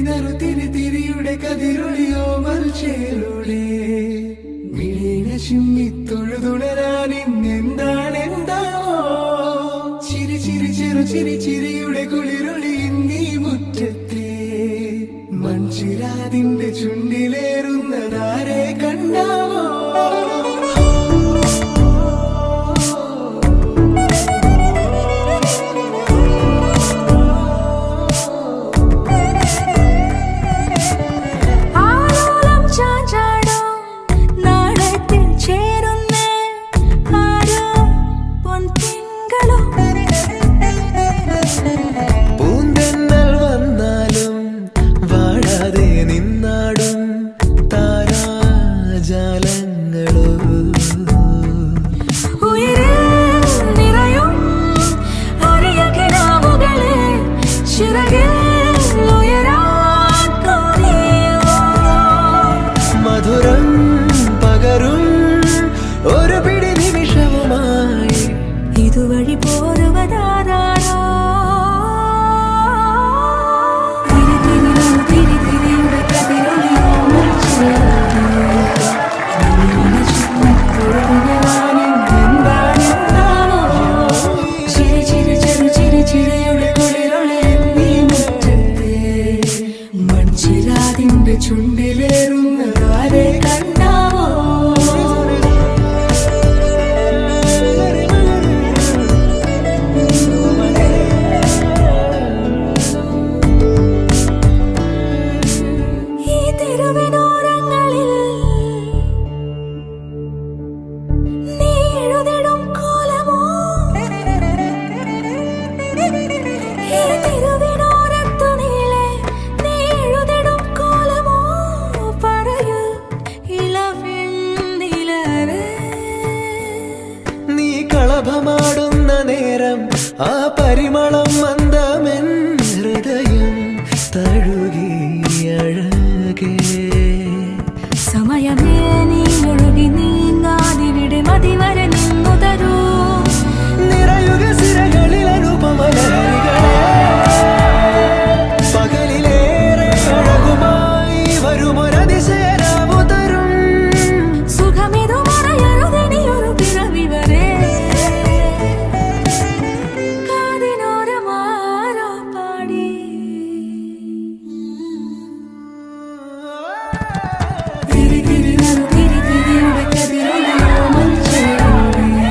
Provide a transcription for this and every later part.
തിരിയുടെ കതിരൊളിയോ മൽച്ചേരുടെ മിഴീന ചിമ്മി തൊഴുതുണരാൻ ഇന്നെന്താണെന്താവോ ചിരി ചിരി ചെറു ചിരി ചിരിയുടെ കുളിരൊളി നീ മുറ്റത്തെ മൺചിരാതിന്റെ ചുണ്ടിലേറുന്നതാരെ കണ്ടാവോ മധുരം പകരും ഒരു പിടി നിമിഷവുമായി ഇതുവഴി പോരുവതാരോ മൺചിരാതിന്റെ ചുണ്ടിലേറുന്നതാരെ കണ്ടാവോ ഈ തെരുവിനോരങ്ങളിൽ നീ എഴുതിടും കോലമോ ഈ തെരുവിനോരത്തു നീളെ നീ എഴുതിടും കോലമോ പറയൂ ഇളവെണ്ണിലവേ നീ കളഭമാടുന്ന നേരം ആ പരിമളം മന്ദമെൻ ഹൃദയം തഴുകി അഴകേ സമയമേ നീ ഒഴുകി നീങ്ങാതിവിടെ മതിവരെ നിന്നു തരൂ നിറയുക സിരകളിൽ അനുപമലരികളെ പകലിലേറെ അഴകുമായി വരുമൊരതിശയരാവു തരും സുഖമിതു മറയരുതെനിയൊരു പിറവി വരെ കാതിനോരമാരോ പാടി തിരിയുടെ കതിരൊളിയോ മൽച്ചേരുടെ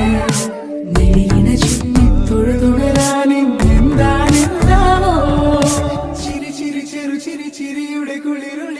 മിഴീന ചിമ്മി തൊഴുതുണരാൻ ഇന്നെന്താണെന്താവോ ചിരി ചിരി ചെറു ചിരി ചിരിയുടെ കുളിരുളി